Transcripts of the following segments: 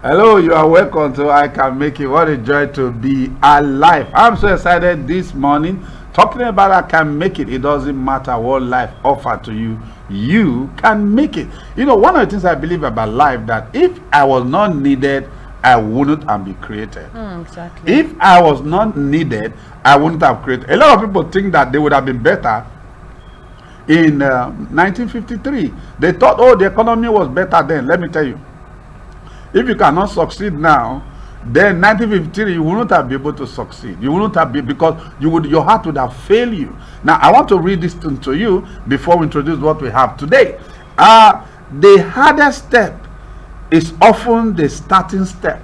Hello, you are welcome to I Can Make It. What a joy to be alive. I'm so excited this morning talking about I Can Make It. It doesn't matter what life offers to you, you can make it. You know, one of the things I believe about life, that if I was not needed, I wouldn't have been created. Exactly. If I was not needed, I wouldn't have created. A lot of people think that they would have been better in 1953. They thought, oh, the economy was better then. Let me tell you, if you cannot succeed now, then 1953 you wouldn't have been able to succeed. You wouldn't have been, because your heart would have failed you. Now I want to read this thing to you before we introduce what we have today. The hardest step is often the starting step.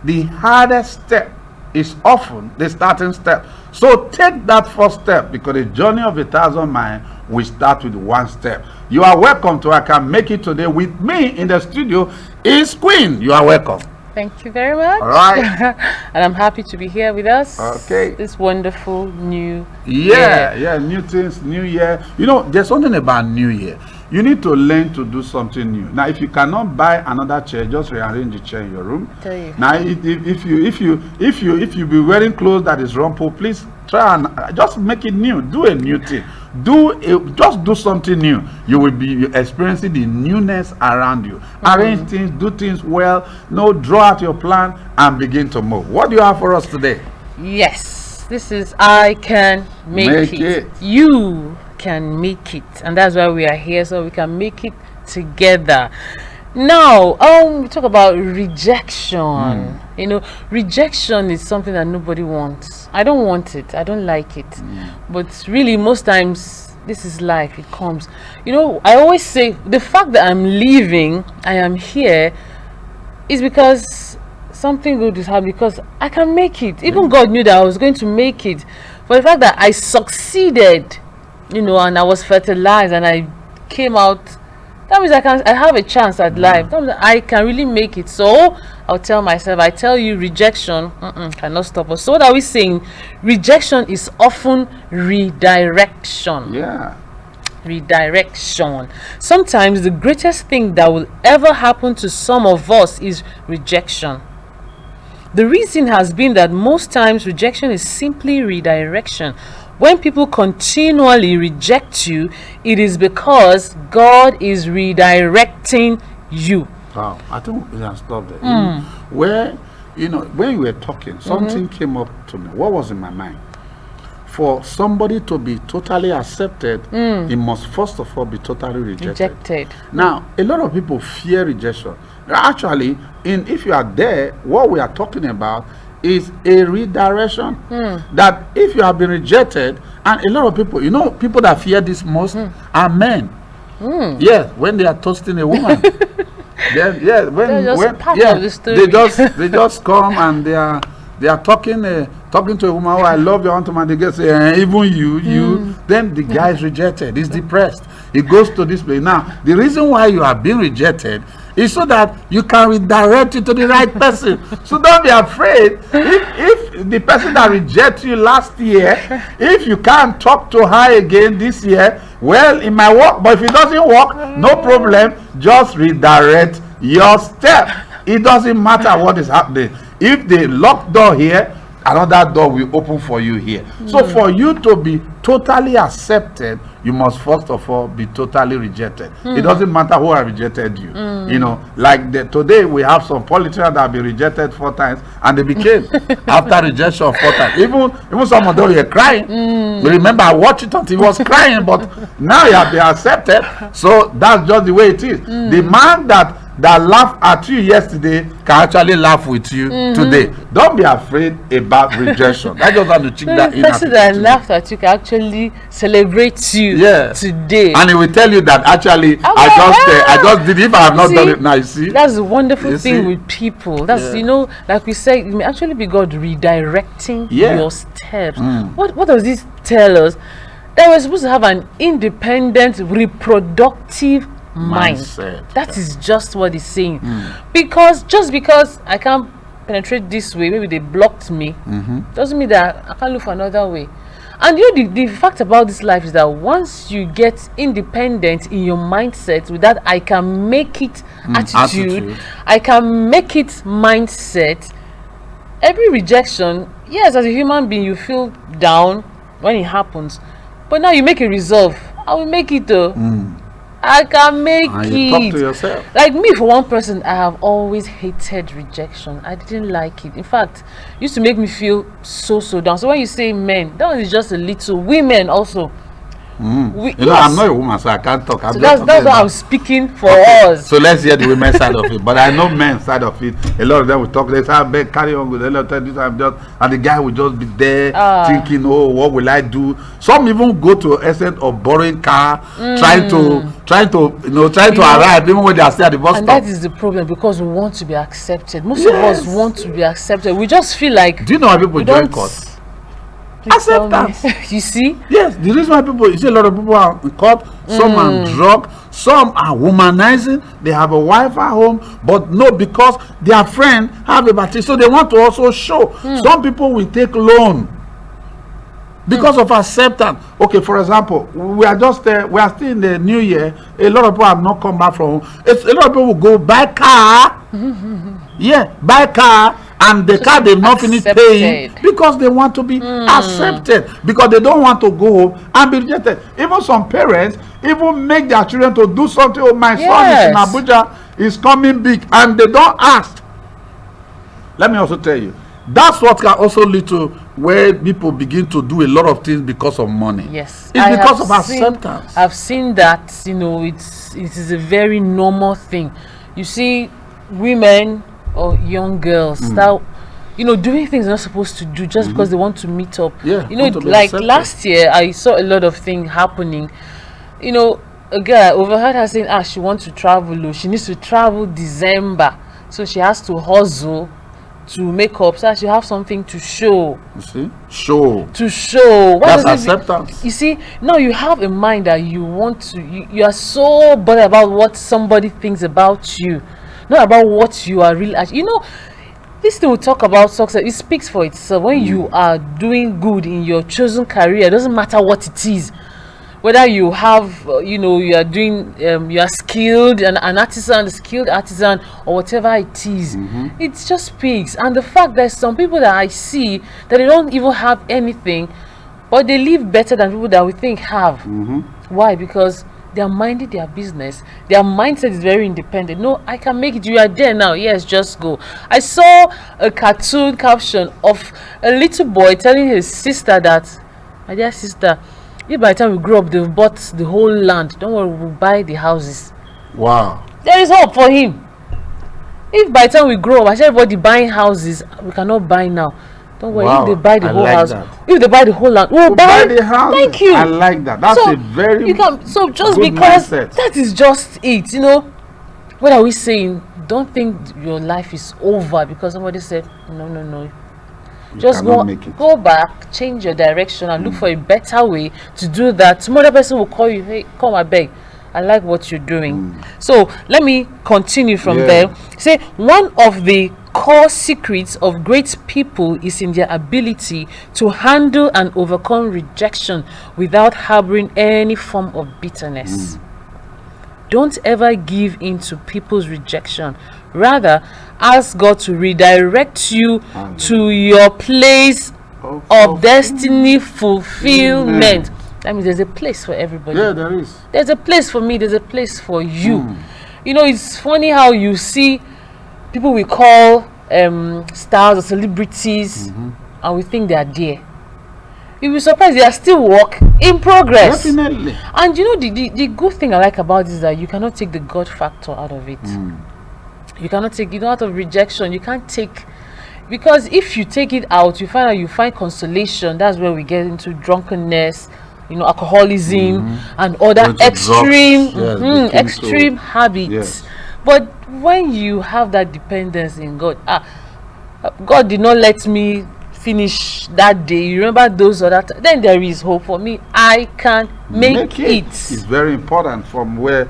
The hardest step is often the starting step. So take that first step, because the journey of 1,000 miles will start with one step. You are welcome to I Can Make It today. With me in the studio is Queen. You are welcome. Thank you very much. All right. And I'm happy to be here with us. Okay. This wonderful new year. Yeah, new things, new year. You know, there's something about new year. You need to learn to do something new. Now, if you cannot buy another chair, just rearrange the chair in your room. Tell you. Now, if you be wearing clothes that is rumpled, please try and just make it new. Do a new thing. Just do something new. You will be experiencing the newness around you. Arrange things, do things well. Draw out your plan and begin to move. What do you have for us today? Yes, this is I Can Make It. You can make it, and that's why we are here, so we can make it together. Now, we talk about rejection. You know, rejection is something that nobody wants. I don't want it. I don't like it. But really, most times, this is life. It comes. You know, I always say the fact that I'm leaving, I am here, is because something good is happening, because I can make it. Even God knew that I was going to make it. But the fact that I succeeded, you know, and I was fertilized and I came out, that means I have a chance at life. That means I can really make it. So I'll tell myself, I tell you, rejection cannot stop us. So what are we saying? Rejection is often redirection. Yeah. Redirection. Sometimes the greatest thing that will ever happen to some of us is rejection. The reason has been that most times rejection is simply redirection. When people continually reject you, it is because God is redirecting you. Wow, I think we can stop there. When you were talking, something came up to me. What was in my mind? For somebody to be totally accepted, he must first of all be totally rejected. Now, a lot of people fear rejection. Actually, if you are there, what we are talking about is a redirection. That if you have been rejected, and a lot of people, you know, people that fear this most are men. Yes, when they are toasting a woman. Then they just come and they are talking to a woman. Oh, I love your man. They get say, even you. Then the guy is rejected. He's depressed. He goes to this place. Now, the reason why you have been rejected is so that you can redirect it to the right person. So don't be afraid. If the person that rejected you last year, if you can't talk to her again this year, well, it might work. But if it doesn't work, no problem. Just redirect your step. It doesn't matter what is happening. If they lock door here, another door will open for you here. So for you to be totally accepted, you must first of all be totally rejected. It doesn't matter who have rejected you. You know, like today we have some politicians that have been rejected 4 times and they became after rejection 4 times. Even some of them were crying. You remember, I watched it until he was crying, but now you have been accepted. So that's just the way it is. The man that laughed at you yesterday can actually laugh with you today. Don't be afraid about rejection. I just want to check that in. The person that laughed at you can actually celebrate you today, and he will tell you that actually I just did. If I have not done it now, you see, that's the wonderful thing with people. That's you know, like we say, it may actually be God redirecting your steps. What does this tell us? That we're supposed to have an independent, reproductive mindset. That is just what he's saying. Because just because I can't penetrate this way, maybe they blocked me, doesn't mean that I can't look for another way. And you know, the fact about this life is that once you get independent in your mindset with that I can make it attitude, I can make it mindset, every rejection, yes, as a human being you feel down when it happens, but now you make a resolve. I will make it though. I can make and it. you talk to yourself. Like me, for one person, I have always hated rejection. I didn't like it. In fact, it used to make me feel so down. So when you say men, that one is just a little. Women also. You know, I'm not a woman, so I can't talk. So that's why I'm speaking for us. So let's hear the women's side of it. But I know men's side of it. A lot of them will talk. They say, I beg, carry on with a lot of this. I'm just, and the guy will just be there thinking, oh, what will I do? Some even go to extent of borrowing car, trying to arrive even when they are still at the bus and stop. That is the problem, because we want to be accepted. Most of us want to be accepted. We just feel like. Do you know why people join court? Acceptance. You see? Yes, the reason why people, you see a lot of people are in court, some are drug, some are womanizing, they have a wife at home, but no, because their friend have a battery, so they want to also show. Some people will take loan because of acceptance. Okay, for example, we are still in the new year. A lot of people have not come back from home. A lot of people will go buy car. Yeah, buy car. And the car they've not finished paying because they want to be accepted, because they don't want to go home and be rejected. Even some parents even make their children to do something. Oh, my son is in Abuja, is coming big, and they don't ask. Let me also tell you, that's what can also lead to where people begin to do a lot of things because of money. Yes, it's because of acceptance. I've seen that. You know, it is a very normal thing. You see, women or young girls start, you know, doing things they're not supposed to do just because they want to meet up. Yeah, you know, like last year I saw a lot of things happening. You know, a girl, I overheard her saying, she wants to travel. She needs to travel December, so she has to hustle to make up, so that she have something to show. You see, show. What that's acceptance. You see, now you have a mind that you want to. You are so bothered about what somebody thinks about you, not about what you are really. You know, this thing we talk about success, it speaks for itself. When you are doing good in your chosen career, it doesn't matter what it is. Whether you have, you know, you are doing, you are skilled, an artisan, a skilled artisan, or whatever it is, it just speaks. And the fact that some people that I see that they don't even have anything, but they live better than people that we think have. Why? Because they are minding their business. Their mindset is very independent. No, I can make it. You are there now. Yes, just go. I saw a cartoon caption of a little boy telling his sister that, my dear sister, if by the time we grow up they've bought the whole land, don't worry, we'll buy the houses. Wow. There is hope for him. If by the time we grow up, I said everybody buying houses, we cannot buy now. Don't worry, if they buy the whole house, if they buy the whole land, we'll buy the house. Thank you. I like that. That's a very so just because mindset. That is just it, you know. What are we saying? Don't think your life is over because somebody said no. Just go back, change your direction, and look for a better way to do that. Some other person will call you, hey, come, I beg, I like what you're doing. So let me continue from there. Say one of the core secrets of great people is in their ability to handle and overcome rejection without harboring any form of bitterness. Don't ever give in to people's rejection. Rather, ask God to redirect you to your place of destiny fulfillment. That means there's a place for everybody. Yeah, there is. There's a place for me, there's a place for you. You know, it's funny how you see people we call stars or celebrities and we think they are there. You'll be surprised they are still work in progress. Definitely. And you know, the good thing I like about this is that you cannot take the God factor out of it. You cannot take it out of rejection. You can't take, because if you take it out, you find out you find consolation. That's where we get into drunkenness, you know, alcoholism and other extreme habits. Yes. But when you have that dependence in God, God did not let me finish that day, you remember those other then there is hope for me. I can make it. It's very important from where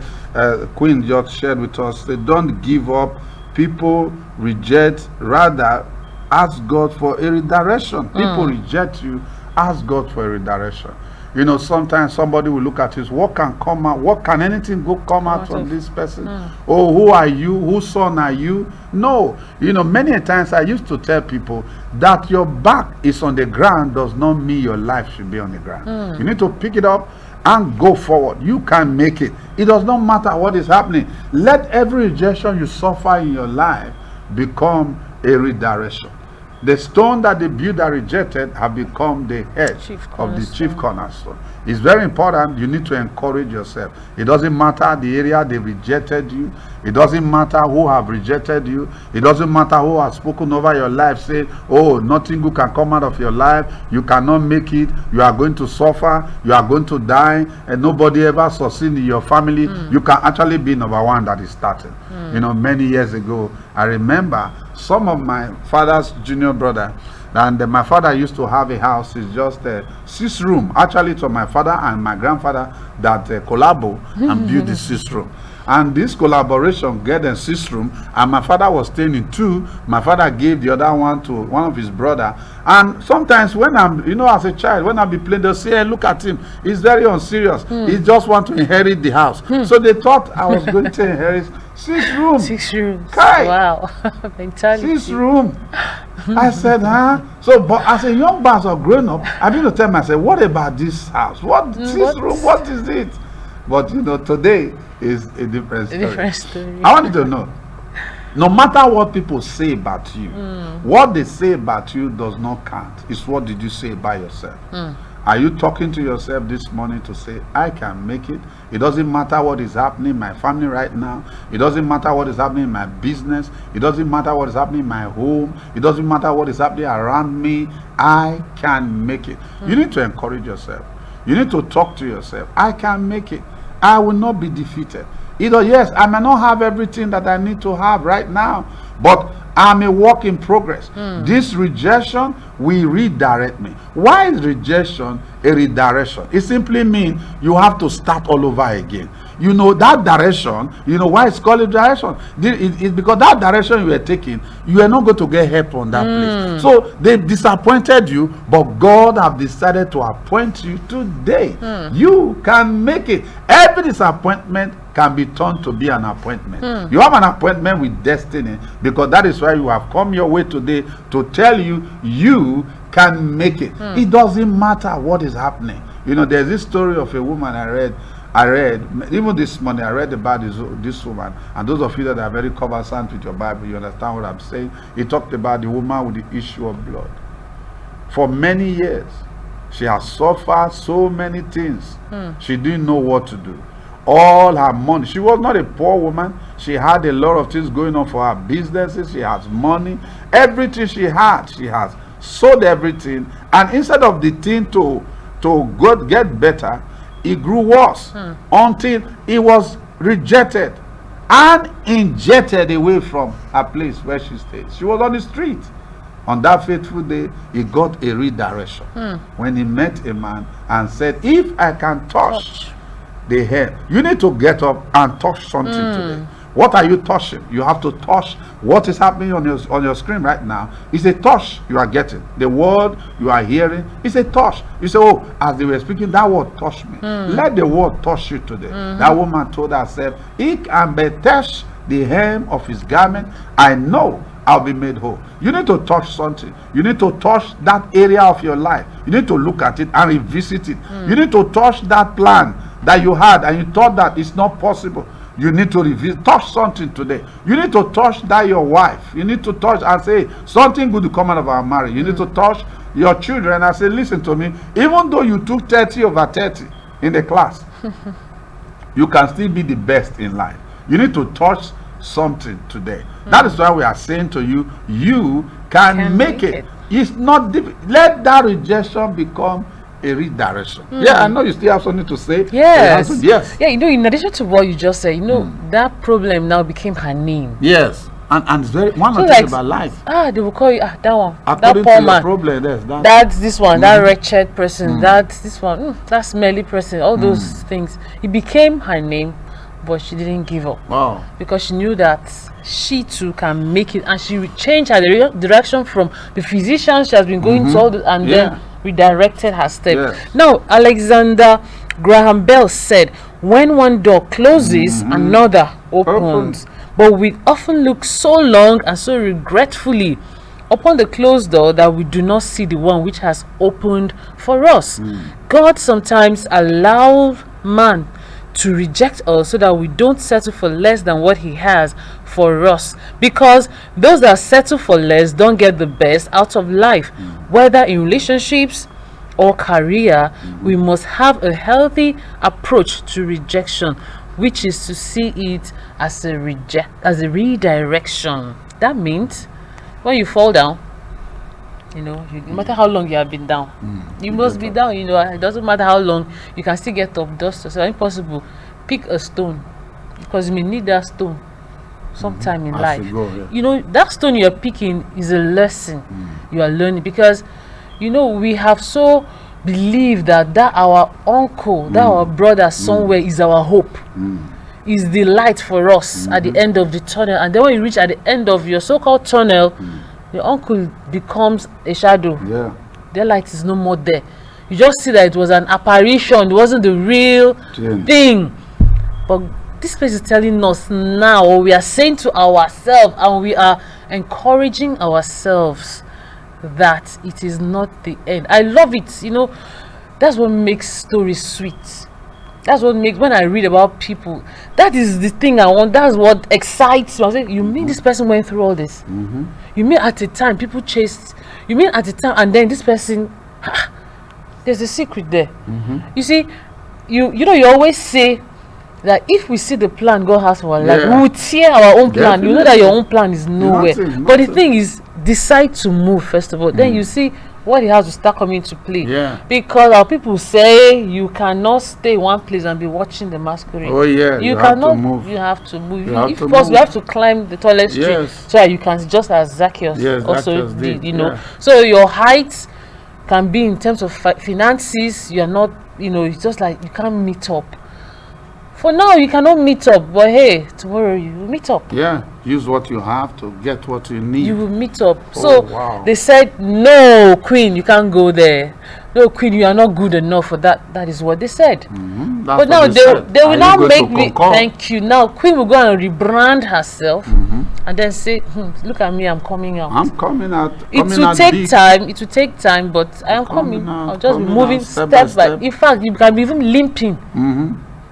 Queen just shared with us. They don't give up. People reject, rather ask God for a redirection. People reject you, ask God for a redirection. You know, sometimes somebody will look at this, what can come out, what can anything come out from this person? Oh, who are you? Whose son are you? No. You know, many times I used to tell people that your back is on the ground does not mean your life should be on the ground. You need to pick it up and go forward. You can make it. It does not matter what is happening. Let every rejection you suffer in your life become a redirection. The stone that the builder rejected have become the head of the chief cornerstone. It's very important. You need to encourage yourself. It doesn't matter the area they rejected you. It doesn't matter who have rejected you. It doesn't matter who has spoken over your life, saying, oh, nothing good can come out of your life. You cannot make it. You are going to suffer. You are going to die. And nobody ever succeed in your family. You can actually be number one that is starting. You know, many years ago, I remember some of my father's junior brother, and my father used to have a house. It's just a 6 room. Actually, it was my father and my grandfather that collabo and built the 6 room. And this collaboration get a 6 room, and my father was staying in 2. My father gave the other one to one of his brother. And sometimes when I'm, you know, as a child, when I be playing, they'll say, hey, look at him, he's very unserious. He just want to inherit the house. So they thought I was going to inherit 6 rooms. 6 rooms. Kai. Wow. Mentality. 6 rooms. I said, huh? So, but as a young man or grown up, I begin to tell myself, what about this house? What 6 rooms? What is it? But you know, today is a different story. I want you to know, no matter what people say about you, what they say about you does not count. It's what did you say about yourself. Are you talking to yourself this morning to say, I can make it? It doesn't matter what is happening in my family right now. It doesn't matter what is happening in my business. It doesn't matter what is happening in my home. It doesn't matter what is happening around me. I can make it. You need to encourage yourself. You need to talk to yourself. I can make it. I will not be defeated. Either yes, I may not have everything that I need to have right now, but I'm a work in progress. This rejection will redirect me. Why is rejection a redirection? It simply means you have to start all over again. You know, that direction, you know why it's called a direction? It's because that direction you were taking, you are not going to get help on that place. So they disappointed you, but God have decided to appoint you today. You can make it. Every disappointment can be turned to be an appointment. You have an appointment with destiny, because that is why you have come your way today to tell you, you can make it. It doesn't matter what is happening. You know, there's this story of a woman I read even this morning. I read about this woman, and those of you that are very conversant with your Bible, you understand what I'm saying. He talked about the woman with the issue of blood. For many years, she has suffered so many things. She didn't know what to do. All her money, she was not a poor woman. She had a lot of things going on for her businesses. She has money. Everything she had, she has sold everything. And instead of the thing to get better, it grew worse until it was rejected and injected away from a place where she stayed. She was on the street. On that fateful day, he got a redirection when he met a man and said, if I can touch the hair, you need to get up and touch something today. What are you touching? You have to touch what is happening on your screen right now. It's a touch you are getting. The word you are hearing is a touch. You say, oh, as they were speaking, that word touched me. Let the word touch you today. That woman told herself, he can be touch the hem of his garment. I know I'll be made whole. You need to touch something. You need to touch that area of your life. You need to look at it and revisit it. You need to touch that plan that you had and you thought that it's not possible. You need to touch something today. You need to touch that your wife. You need to touch and say, something good to come out of our marriage. You need to touch your children and say, listen to me, even though you took 30 over 30 in the class, you can still be the best in life. You need to touch something today. That is why we are saying to you, you can make it. It's not difficult. Let that rejection become a redirection. Yeah, I know you still have something to say. Yes. Yes. Yeah, you know, in addition to what you just said, you know, that problem now became her name. Yes. And it's very one So of the like, things about life. they will call you that one. According that poor to your man. problem, That's this one, that wretched person, that's this one, that smelly person, all those things. It became her name, but she didn't give up. Wow. Because she knew that she too can make it, and she would change her direction from the physician she has been going to all the, and then redirected her step. Yes. Now, Alexander Graham Bell said, when one door closes, another opens. But we often look so long and so regretfully upon the closed door that we do not see the one which has opened for us. God sometimes allows man to reject us so that we don't settle for less than what he has for us, because those that settle for less don't get the best out of life. Whether in relationships or career, we must have a healthy approach to rejection, which is to see it as a redirection. That means when you fall down, no matter how long you have been down, you must be down. It doesn't matter how long, you can still get up. Dust. So impossible. Pick a stone, because you may need that stone sometime in life. That stone you're picking is a lesson you are learning, because we have so believed that our uncle, that our brother somewhere is our hope, is the light for us at the end of the tunnel. And then when you reach at the end of your so-called tunnel, your uncle becomes a shadow. Their light is no more there. You just see that it was an apparition, it wasn't the real thing. But this place is telling us now, or we are saying to ourselves, and we are encouraging ourselves, that it is not the end. I love it. That's what makes stories sweet. That's what makes, when I read about people, that is the thing I want. That's what excites me. I say, you mean this person went through all this? You mean at a time people chased? You mean at a time, and then this person, there's a secret there. You see, you always say that if we see the plan God has for our life, we will tear our own plan. You know that your own plan is nowhere. But the thing is, decide to move first of all. Then you see what he has to start coming into play. Because our people say you cannot stay in one place and be watching the masquerade. You cannot move. You have to move. If possible, you have to climb the tallest tree, so that you can, just as Zacchaeus also did. So your height can be in terms of finances. You are not, it's just like you can't meet up. For now, you cannot meet up, but hey, tomorrow you will meet up. Use what you have to get what you need. You will meet up. They said, no, Queen, you can't go there. No, Queen, you are not good enough for that. That is what they said. But now they will now make me. Thank you. Now Queen will go and rebrand herself, and then say, look at me, I'm coming out. I'm coming out. It will take time. It will take time, but I am coming. I'll just be moving step by step. In fact, you can be even limping.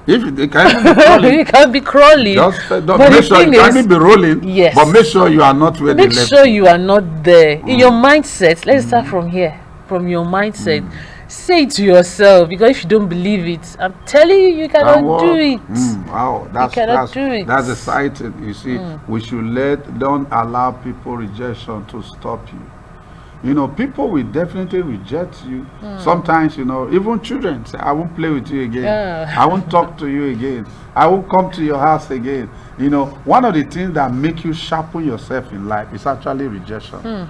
If you can be crawling, you can be crawling. Just make sure you can be rolling. But make sure you are not where they left. Make sure you are not there. In your mindset, let's start from here. From your mindset, say it to yourself, because if you don't believe it, I'm telling you, you cannot do it. Wow, that's exciting. You see, we should don't allow people rejection to stop you. People will definitely reject you. Sometimes, even children say, I won't play with you again. I won't talk to you again. I won't come to your house again. One of the things that make you sharpen yourself in life is actually rejection.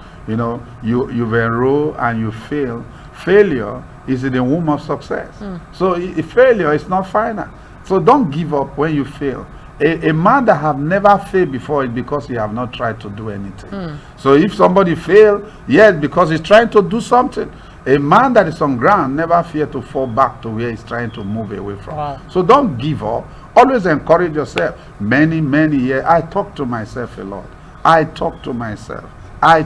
You've enrolled and you fail. Failure is in the womb of success. So failure is not final. So don't give up when you fail. A man that have never failed before is because he have not tried to do anything. So if somebody fail, yes, because he's trying to do something. A man that is on ground never fear to fall back to where he's trying to move away from. So don't give up. Always encourage yourself. Many years, I talk to myself a lot. I talk to myself. I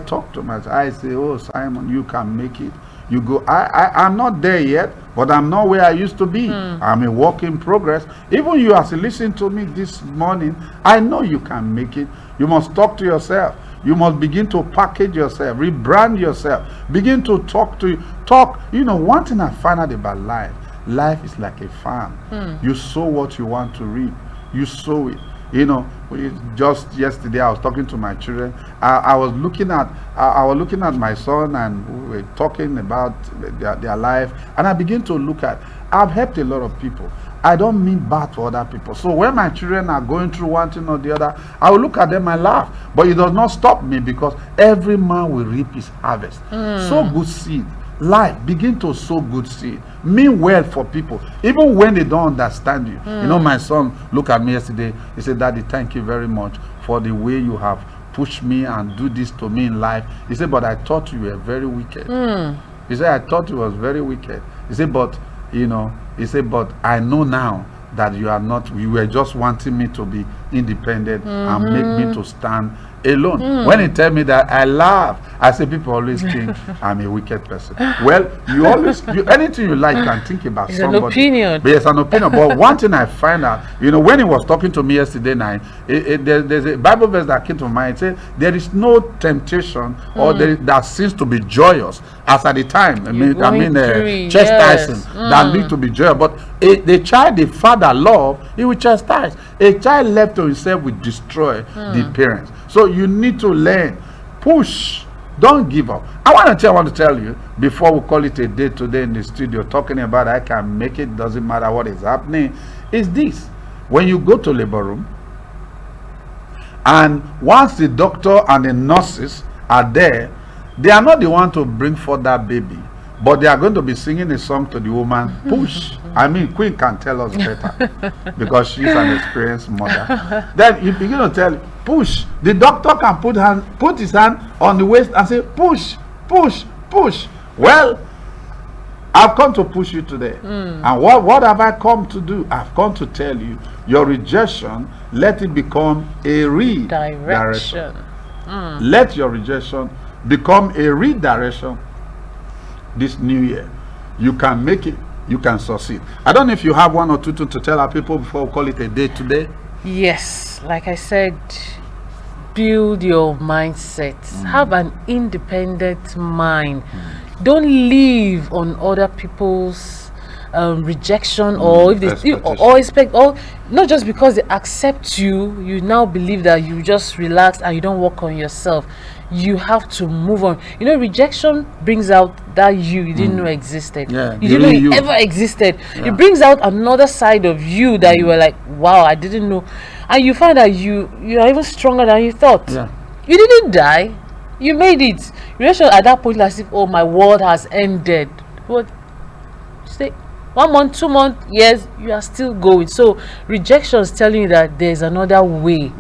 say, oh, Simon, you can make it. You go. I'm not there yet, but I'm not where I used to be. I'm a work in progress. Even you, as you listen to me this morning, I know you can make it. You must talk to yourself. You must begin to package yourself, rebrand yourself, begin to talk. One thing I find out about life is like a farm. You sow what you want to reap. You sow it. Just yesterday I was talking to my children. I was looking at my son, and we were talking about their life, and I begin to look at, I've helped a lot of people. I don't mean bad to other people. So when my children are going through one thing or the other, I will look at them and laugh. But it does not stop me, because every man will reap his harvest. Sow good seed. Life, begin to sow good seed. Mean well for people, even when they don't understand you. My son looked at me yesterday. He said, Daddy, thank you very much for the way you have pushed me and do this to me in life. He said, but I thought you were very wicked. He said, I thought it was very wicked. He said, but, he said, but I know now that you are not, you were just wanting me to be independent and make me to stand alone. When he tell me that, I laugh. I say, people always think I'm a wicked person. Well, you always, anything you like can think about it's somebody. An opinion. But it's an opinion. But one thing I find out, when he was talking to me yesterday night, there's a Bible verse that came to mind. It said, there is no temptation or that seems to be joyous as at the time. Chastising that need to be joyous. But the child the father love, he will chastise. A child left to himself will destroy the parents. So you need to learn, push, don't give up. I want to tell you before we call it a day today in the studio, talking about I can make it, doesn't matter what is happening, is this: when you go to labor room, and once the doctor and the nurses are there, they are not the one to bring forth that baby, but they are going to be singing a song to the woman, push. I mean, Queen can tell us better because she's an experienced mother. Then you begin to tell, push. The doctor can put his hand on the waist and say, push, push, push. Well, I've come to push you today. And what have I come to do? I've come to tell you, your rejection, let it become a redirection. Let your rejection become a redirection this new year. You can make it. You can succeed. I don't know if you have one or two to tell our people before we call it a day today. Yes, like I said, build your mindset. Have an independent mind. Don't live on other people's rejection or if they expect, or not just because they accept you, you now believe that you just relax and you don't work on yourself. You have to move on. Rejection brings out that you didn't know existed. You didn't know you ever existed. It brings out another side of you that you were like, wow, I didn't know. And you find that you are even stronger than you thought. You didn't die. You made it. Rejection at that point, as if, oh, my world has ended. What? Stay 1 month, 2 months, years, you are still going. So rejection is telling you that there's another way.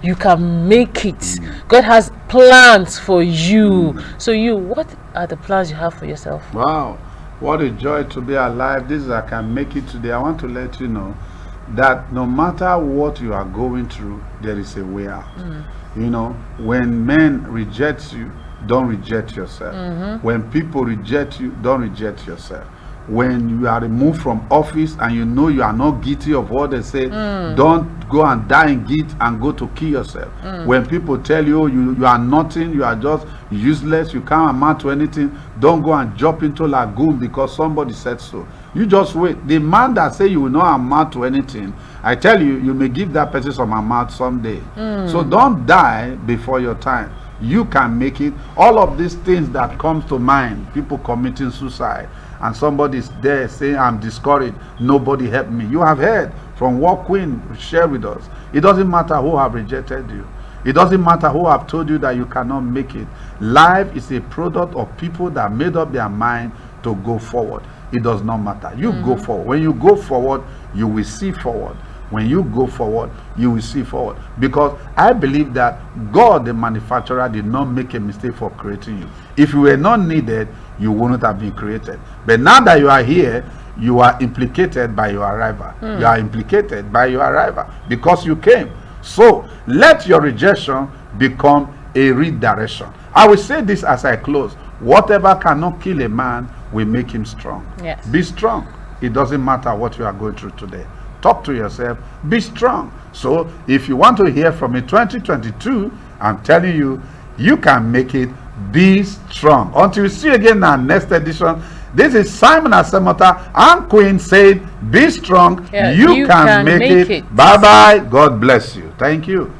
You can make it. God has plans for you. So what are the plans you have for yourself? Wow, what a joy to be alive. This is I can make it today. I want to let you know that no matter what you are going through, there is a way out. When men reject you, don't reject yourself. When people reject you, don't reject yourself. When you are removed from office and you know you are not guilty of what they say, don't go and die in guilt and go to kill yourself. When people tell you you are nothing, you are just useless, you can't amount to anything, don't go and jump into lagoon because somebody said so. You just wait. The man that say you will not amount to anything, I tell you, you may give that person some amount someday. So don't die before your time. You can make it. All of these things that comes to mind, people committing suicide, and somebody's there saying, I'm discouraged, nobody helped me. You have heard from what Queen shared with us. It doesn't matter who have rejected you. It doesn't matter who have told you that you cannot make it. Life is a product of people that made up their mind to go forward. It does not matter. You go forward. When you go forward, you will see forward. When you go forward, you will see forward. Because I believe that God, the manufacturer, did not make a mistake for creating you. If you were not needed, you wouldn't have been created. But now that you are here, you are implicated by your arrival. You are implicated by your arrival because you came. So let your rejection become a redirection. I will say this as I close. Whatever cannot kill a man will make him strong. Yes. Be strong. It doesn't matter what you are going through today. Talk to yourself. Be strong. So if you want to hear from me 2022, I'm telling you, you can make it. Be strong. Until we see you again in our next edition, this is Simon Asemota and Queen said, be strong. You can make it. Bye-bye. God bless you. Thank you.